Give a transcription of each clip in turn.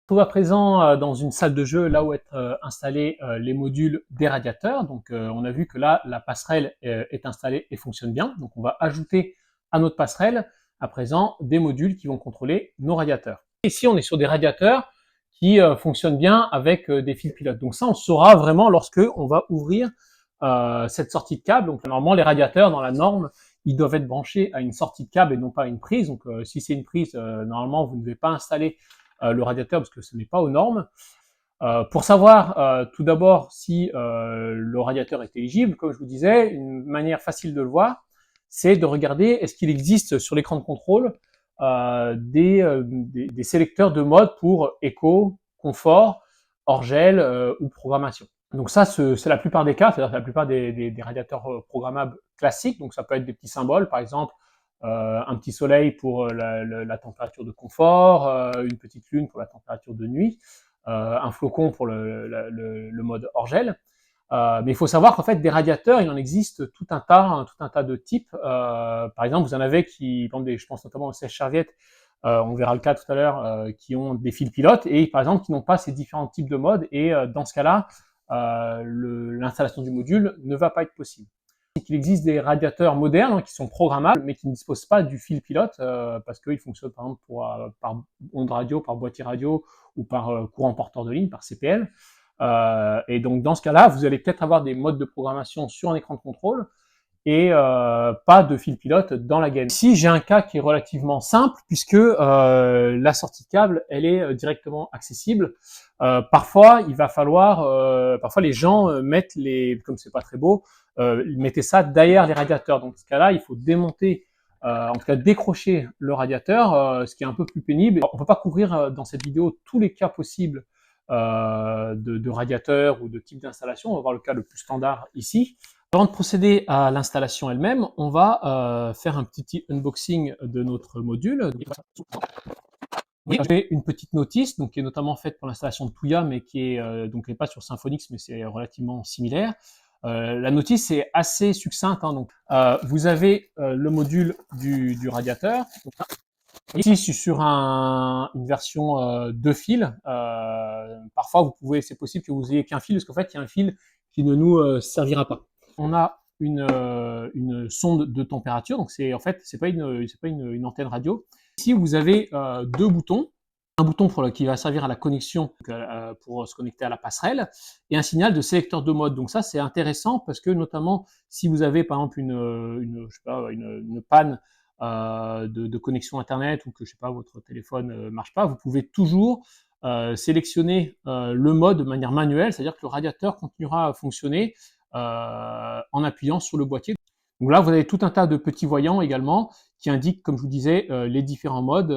Trouve à présent dans une salle de jeu, là où être installés les modules des radiateurs. Donc on a vu que là, la passerelle est installée et fonctionne bien. Donc on va ajouter à notre passerelle à présent des modules qui vont contrôler nos radiateurs. Ici, on est sur des radiateurs qui fonctionnent bien avec des fils pilotes. Donc ça, on saura vraiment lorsque on va ouvrir cette sortie de câble. Donc normalement, les radiateurs, dans la norme, ils doivent être branchés à une sortie de câble et non pas à une prise. Donc si c'est une prise, normalement, vous ne devez pas installer le radiateur parce que ce n'est pas aux normes. Pour savoir tout d'abord si le radiateur est éligible, comme je vous disais, une manière facile de le voir, c'est de regarder est-ce qu'il existe sur l'écran de contrôle des sélecteurs de mode pour éco, confort, hors-gel ou programmation. Donc ça, c'est la plupart des cas, c'est-à-dire la plupart des radiateurs programmables classiques. Donc ça peut être des petits symboles, par exemple un petit soleil pour la température de confort, une petite lune pour la température de nuit, un flocon pour le mode hors-gel. Mais il faut savoir qu'en fait, des radiateurs, il en existe tout un tas de types. Par exemple, vous en avez qui, je pense notamment aux sèche-serviettes, on verra le cas tout à l'heure, qui ont des fils pilotes et par exemple qui n'ont pas ces différents types de modes. Et dans ce cas-là, l'installation du module ne va pas être possible. Il existe des radiateurs modernes qui sont programmables, mais qui ne disposent pas du fil pilote parce qu'ils fonctionnent par exemple par onde radio, par boîtier radio ou par courant porteur de ligne, par CPL. Et donc dans ce cas-là, vous allez peut-être avoir des modes de programmation sur un écran de contrôle et pas de fil pilote dans la gaine. Ici, j'ai un cas qui est relativement simple puisque la sortie de câble, elle est directement accessible. Parfois, il va falloir, parfois les gens mettent comme c'est pas très beau, mettez ça derrière les radiateurs. Donc, dans ce cas-là, il faut démonter, en tout cas décrocher le radiateur, ce qui est un peu plus pénible. On ne peut pas couvrir dans cette vidéo tous les cas possibles de radiateurs ou de type d'installation. On va voir le cas le plus standard ici. Avant de procéder à l'installation elle-même, on va faire un petit unboxing de notre module. Oui, j'ai une petite notice, donc qui est notamment faite pour l'installation de Tuya, mais qui est donc n'est pas sur Symfonics, mais c'est relativement similaire. La notice est assez succincte. Donc, vous avez le module du radiateur. Ici, je suis sur une version 2 fils. Parfois, c'est possible que vous ayez qu'un fil, parce qu'en fait, il y a un fil qui ne nous servira pas. On a une sonde de température, donc c'est pas une antenne radio. Ici, vous avez deux boutons. Un bouton qui va servir à la connexion pour se connecter à la passerelle et un signal de sélecteur de mode. Donc ça, c'est intéressant parce que notamment si vous avez par exemple une panne de connexion internet ou que votre téléphone marche pas, vous pouvez toujours sélectionner le mode de manière manuelle, c'est-à-dire que le radiateur continuera à fonctionner en appuyant sur le boîtier. Donc là, vous avez tout un tas de petits voyants également qui indiquent, comme je vous disais, les différents modes,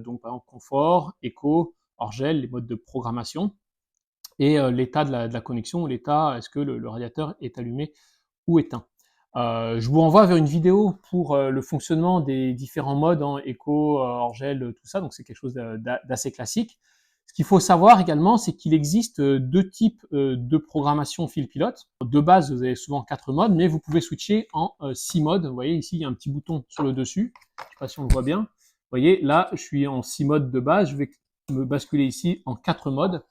donc par exemple confort, éco, hors-gel, les modes de programmation et l'état de la connexion, l'état, est-ce que le radiateur est allumé ou éteint. Je vous renvoie vers une vidéo pour le fonctionnement des différents modes en éco, hors-gel, tout ça, donc c'est quelque chose d'assez classique. Ce qu'il faut savoir également, c'est qu'il existe deux types de programmation fil pilote. De base, vous avez souvent 4 modes, mais vous pouvez switcher en 6 modes. Vous voyez ici, il y a un petit bouton sur le dessus. Je ne sais pas si on le voit bien. Vous voyez, là, je suis en 6 modes de base. Je vais me basculer ici en 4 modes.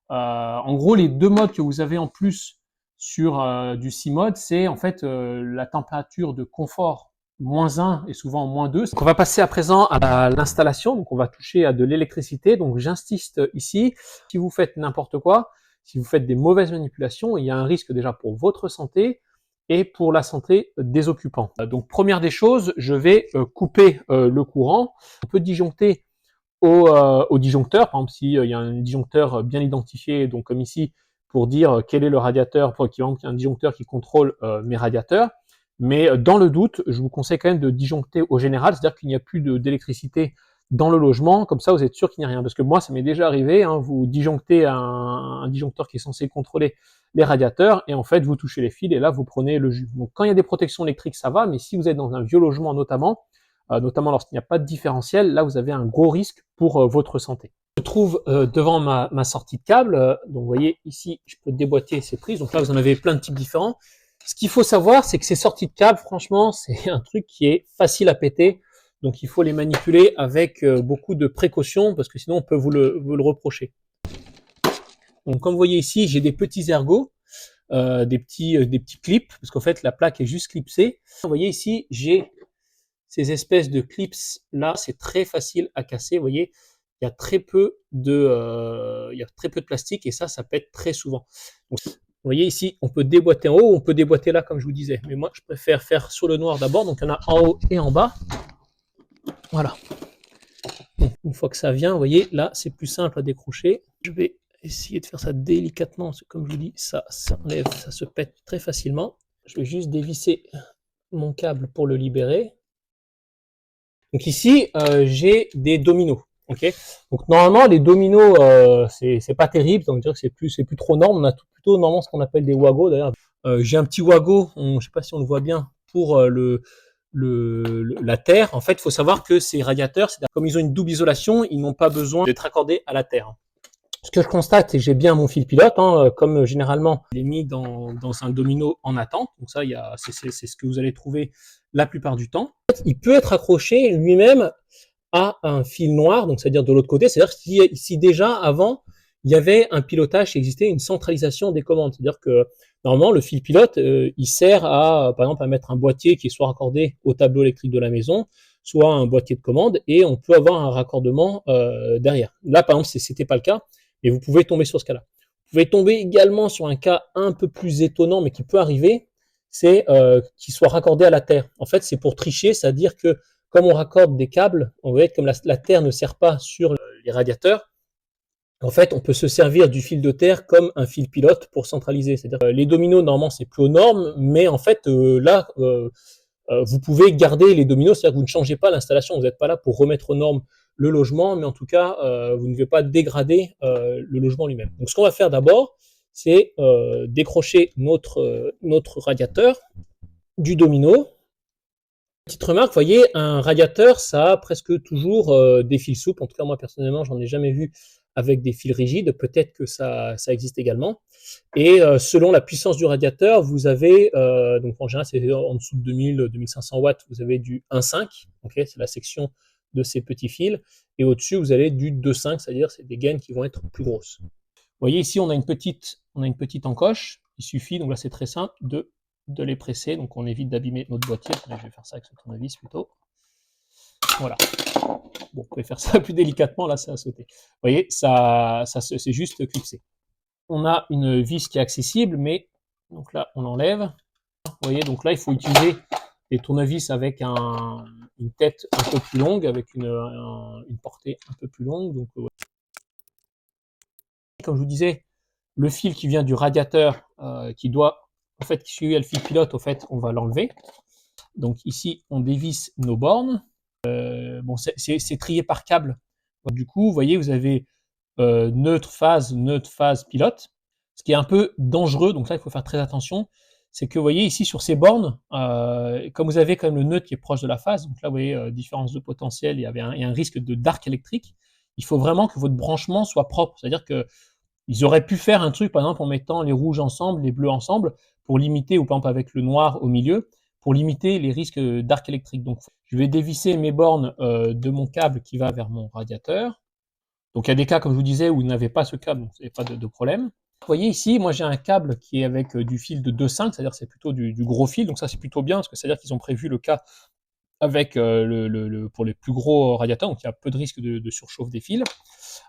En gros, les deux modes que vous avez en plus sur du 6 modes, c'est en fait la température de confort -1 et souvent -2. Donc on va passer à présent à l'installation. Donc on va toucher à de l'électricité. Donc j'insiste ici, si vous faites n'importe quoi, si vous faites des mauvaises manipulations, il y a un risque déjà pour votre santé et pour la santé des occupants. Donc première des choses, je vais couper le courant. On peut disjoncter au disjoncteur. Par exemple, s'il y a un disjoncteur bien identifié, donc comme ici, pour dire quel est le radiateur, pour qu'il y ait un disjoncteur qui contrôle mes radiateurs. Mais dans le doute, je vous conseille quand même de disjoncter au général, c'est-à-dire qu'il n'y a plus d'électricité dans le logement, comme ça vous êtes sûr qu'il n'y a rien. Parce que moi, ça m'est déjà arrivé, vous disjonctez un disjoncteur qui est censé contrôler les radiateurs, et en fait, vous touchez les fils, et là, vous prenez le jus. Donc quand il y a des protections électriques, ça va, mais si vous êtes dans un vieux logement notamment lorsqu'il n'y a pas de différentiel, là, vous avez un gros risque pour votre santé. Je trouve devant ma sortie de câble, donc vous voyez ici, je peux déboîter ces prises, donc là, vous en avez plein de types différents. Ce qu'il faut savoir, c'est que ces sorties de câble, franchement, c'est un truc qui est facile à péter. Donc il faut les manipuler avec beaucoup de précaution parce que sinon on peut vous le reprocher. Donc comme vous voyez ici, j'ai des petits ergots, des petits clips, parce qu'en fait la plaque est juste clipsée. Vous voyez ici, j'ai ces espèces de clips là, c'est très facile à casser. Vous voyez, il y a très peu de plastique et ça pète très souvent. Donc, vous voyez ici, on peut déboîter en haut, on peut déboîter là comme je vous disais. Mais moi, je préfère faire sur le noir d'abord. Donc il y en a en haut et en bas. Voilà. Donc, une fois que ça vient, vous voyez, là, c'est plus simple à décrocher. Je vais essayer de faire ça délicatement, parce que comme je vous dis, ça s'enlève, ça se pète très facilement. Je vais juste dévisser mon câble pour le libérer. Donc ici, j'ai des dominos. Okay, donc normalement, les dominos, c'est pas terrible, donc dire que c'est plus trop norme. On a plutôt normalement ce qu'on appelle des wagos. D'ailleurs, j'ai un petit wago, je sais pas si on le voit bien, pour la terre. En fait, il faut savoir que ces radiateurs, comme ils ont une double isolation, ils n'ont pas besoin d'être accordés à la terre. Ce que je constate, c'est que j'ai bien mon fil pilote, comme généralement, il est mis dans un domino en attente. Donc ça, c'est ce que vous allez trouver la plupart du temps. Il peut être accroché lui-même à un fil noir, donc c'est-à-dire de l'autre côté. C'est-à-dire si déjà avant il y avait un pilotage qui existait, une centralisation des commandes. C'est-à-dire que normalement le fil pilote, il sert à, par exemple, à mettre un boîtier qui soit raccordé au tableau électrique de la maison, soit un boîtier de commande, et on peut avoir un raccordement derrière. Là, par exemple, c'était pas le cas, mais vous pouvez tomber sur ce cas-là. Vous pouvez tomber également sur un cas un peu plus étonnant, mais qui peut arriver, c'est qu'il soit raccordé à la terre. En fait, c'est pour tricher, c'est-à-dire que comme on raccorde des câbles, on voit comme la terre ne sert pas sur les radiateurs, en fait, on peut se servir du fil de terre comme un fil pilote pour centraliser. C'est-à-dire les dominos, normalement, c'est plus aux normes, mais en fait, là, vous pouvez garder les dominos, c'est-à-dire que vous ne changez pas l'installation, vous n'êtes pas là pour remettre aux normes le logement, mais en tout cas, vous ne devez pas dégrader le logement lui-même. Donc, ce qu'on va faire d'abord, c'est décrocher notre radiateur du domino. Petite remarque, vous voyez, un radiateur, ça a presque toujours des fils souples. En tout cas, moi, personnellement, j'en ai jamais vu avec des fils rigides. Peut-être que ça existe également. Et selon la puissance du radiateur, vous avez, donc en général, c'est en dessous de 2000-2500 watts, vous avez du 1,5. Okay, c'est la section de ces petits fils. Et au-dessus, vous avez du 2,5, c'est-à-dire c'est des gaines qui vont être plus grosses. Vous voyez, ici, on a une petite encoche. Il suffit, donc là, c'est très simple, de les presser, donc on évite d'abîmer notre boîtier. Je vais faire ça avec ce tournevis plutôt. Voilà. Bon, vous pouvez faire ça plus délicatement, là ça a sauté. Vous voyez, c'est juste clipsé. On a une vis qui est accessible, mais donc là on l'enlève. Vous voyez, donc là il faut utiliser des tournevis avec une tête un peu plus longue, avec une portée un peu plus longue. Donc, comme je vous disais, le fil qui vient du radiateur, qui doit, en fait, qui suit le fil pilote, au fait, on va l'enlever. Donc ici, on dévisse nos bornes. Bon, c'est trié par câble. Donc, du coup, vous voyez, vous avez neutre, phase, pilote. Ce qui est un peu dangereux, donc là, il faut faire très attention. C'est que vous voyez ici sur ces bornes, comme vous avez quand même le neutre qui est proche de la phase, donc là, vous voyez, différence de potentiel, il y a un risque d'arc électrique. Il faut vraiment que votre branchement soit propre. C'est-à-dire que ils auraient pu faire un truc, par exemple, en mettant les rouges ensemble, les bleus ensemble, pour limiter, ou par exemple avec le noir au milieu, pour limiter les risques d'arc électrique. Donc, je vais dévisser mes bornes de mon câble qui va vers mon radiateur. Donc, il y a des cas, comme je vous disais, où vous n'avez pas ce câble, donc vous n'avez pas de problème. Vous voyez ici, moi j'ai un câble qui est avec du fil de 2,5, c'est-à-dire c'est plutôt du gros fil, donc ça c'est plutôt bien, parce que c'est-à-dire qu'ils ont prévu le cas avec pour les plus gros radiateurs, donc il y a peu de risque de surchauffe des fils.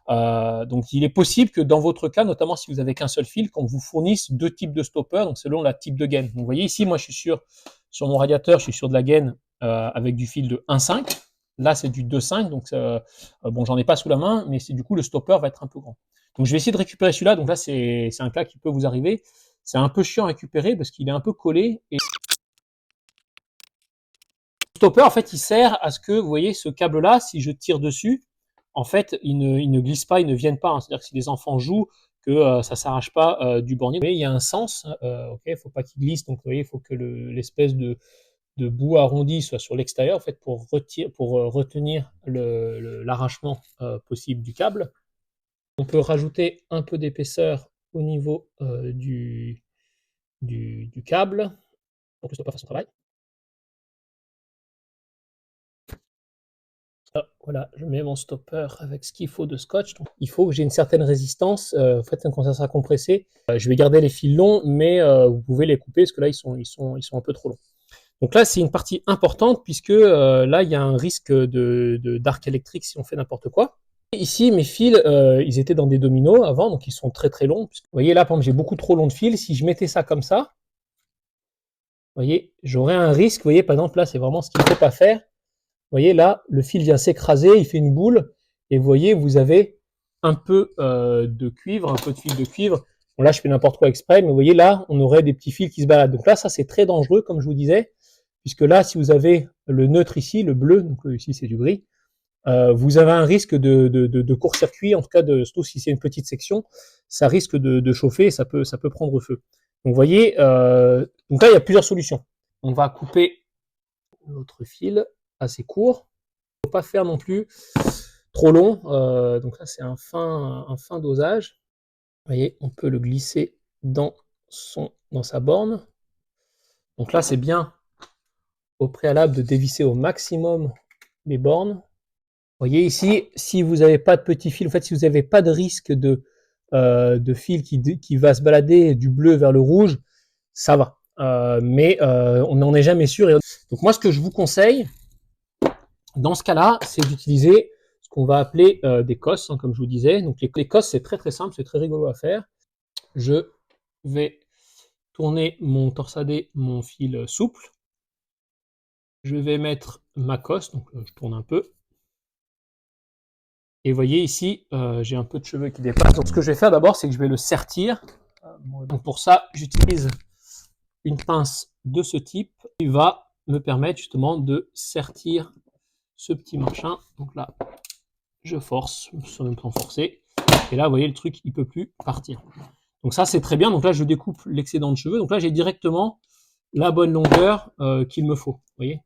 Donc il est possible que dans votre cas, notamment si vous avez qu'un seul fil, qu'on vous fournisse deux types de stoppers, donc selon la type de gaine. Donc vous voyez ici, moi je suis sur mon radiateur, je suis sur de la gaine avec du fil de 1,5. Là c'est du 2,5, donc bon j'en ai pas sous la main, mais c'est du coup le stopper va être un peu grand. Donc je vais essayer de récupérer celui-là. Donc là c'est un cas qui peut vous arriver. C'est un peu chiant à récupérer parce qu'il est un peu collé. Et le stopper en fait il sert à ce que vous voyez ce câble-là, si je tire dessus, en fait, ils ne glissent pas, ils ne viennent pas. C'est-à-dire que si les enfants jouent, que ça s'arrache pas du bornier. Mais il y a un sens, ok, il ne faut pas qu'ils glissent. Donc, vous voyez, il faut que l'espèce de bout arrondi soit sur l'extérieur, en fait, pour retenir l'arrachement possible du câble. On peut rajouter un peu d'épaisseur au niveau du câble pour que ce soit pas fasse son travail. Ah, voilà, je mets mon stopper avec ce qu'il faut de scotch. Donc, il faut que j'ai une certaine résistance. En fait, quand ça sera compressé, je vais garder les fils longs, mais vous pouvez les couper parce que là, ils sont un peu trop longs. Donc là, c'est une partie importante puisque là, il y a un risque d'arc électrique si on fait n'importe quoi. Et ici, mes fils, ils étaient dans des dominos avant, donc ils sont très très longs. Vous voyez là, par exemple, j'ai beaucoup trop long de fils. Si je mettais ça comme ça, vous voyez, j'aurais un risque. Vous voyez, par exemple, là, c'est vraiment ce qu'il ne faut pas faire. Vous voyez, là, le fil vient s'écraser, il fait une boule, et vous voyez, vous avez un peu de cuivre, un peu de fil de cuivre. Bon, là, je fais n'importe quoi exprès, mais vous voyez, là, on aurait des petits fils qui se baladent. Donc là, ça, c'est très dangereux, comme je vous disais, puisque là, si vous avez le neutre ici, le bleu, donc ici, c'est du gris, vous avez un risque de court-circuit, en tout cas, surtout si c'est une petite section, ça risque de chauffer, et ça peut prendre feu. Donc, vous voyez, donc là, il y a plusieurs solutions. On va couper notre fil assez court. Il ne faut pas faire non plus trop long. Donc là, c'est un fin dosage. Vous voyez, on peut le glisser dans sa borne. Donc là, c'est bien au préalable de dévisser au maximum les bornes. Vous voyez ici, si vous n'avez pas de petit fil, en fait, si vous n'avez pas de risque de fil qui va se balader du bleu vers le rouge, ça va. Mais on n'en est jamais sûr. Donc moi, ce que je vous conseille, dans ce cas-là, c'est d'utiliser ce qu'on va appeler des cosses, hein, comme je vous disais. Donc les cosses, c'est très très simple, c'est très rigolo à faire. Je vais tourner mon torsadé, mon fil souple. Je vais mettre ma cosse, donc je tourne un peu. Et vous voyez ici, j'ai un peu de cheveux qui dépassent. Donc ce que je vais faire d'abord, c'est que je vais le sertir. Donc pour ça, j'utilise une pince de ce type qui va me permettre justement de sertir ce petit machin. Donc là, je force, sans même temps forcer. Et là, vous voyez, le truc, il peut plus partir. Donc ça, c'est très bien. Donc là, je découpe l'excédent de cheveux. Donc là, j'ai directement la bonne longueur qu'il me faut. Vous voyez.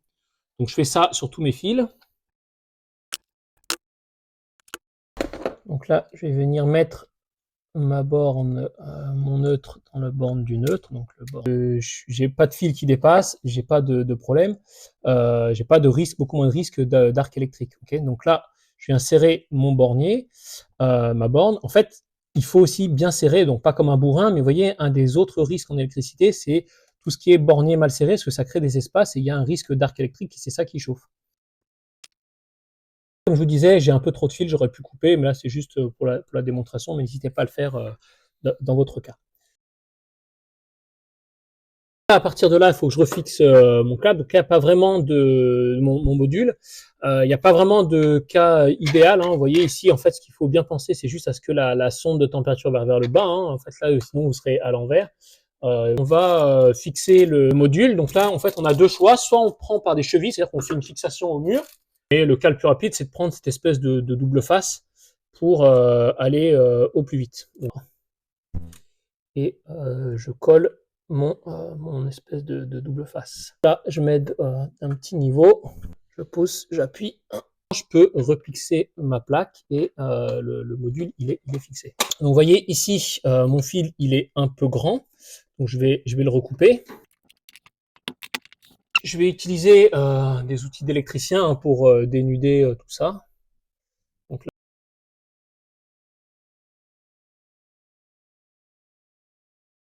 Donc je fais ça sur tous mes fils. Donc là, je vais venir mettre ma borne, mon neutre dans la borne du neutre. Donc j'ai pas de fil qui dépasse, j'ai pas de problème, j'ai pas de risque, beaucoup moins de risque d'arc électrique. Okay, donc là, je viens serrer mon bornier, ma borne. En fait, il faut aussi bien serrer, donc pas comme un bourrin, mais vous voyez, un des autres risques en électricité, c'est tout ce qui est bornier mal serré, parce que ça crée des espaces et il y a un risque d'arc électrique et c'est ça qui chauffe. Comme je vous disais, j'ai un peu trop de fil, j'aurais pu couper, mais là c'est juste pour la démonstration, mais n'hésitez pas à le faire dans votre cas. À partir de là, il faut que je refixe mon câble. Donc là, il n'y a pas vraiment de mon module. Il n'y a pas vraiment de cas idéal. Hein. Vous voyez ici, en fait, ce qu'il faut bien penser, c'est juste à ce que la sonde de température va vers le bas. Hein. En fait, là, sinon, vous serez à l'envers. On va fixer le module. Donc là, en fait, on a deux choix. Soit on prend par des chevilles, c'est-à-dire qu'on fait une fixation au mur. Et le cas le plus rapide, c'est de prendre cette espèce de double face pour aller au plus vite. Et je colle mon espèce de double face. Là, je m'aide d'un petit niveau. Je pousse, j'appuie. Je peux replixer ma plaque et le module, il est fixé. Donc, vous voyez ici, mon fil, il est un peu grand. Donc, je vais le recouper. Je vais utiliser des outils d'électricien pour dénuder tout ça.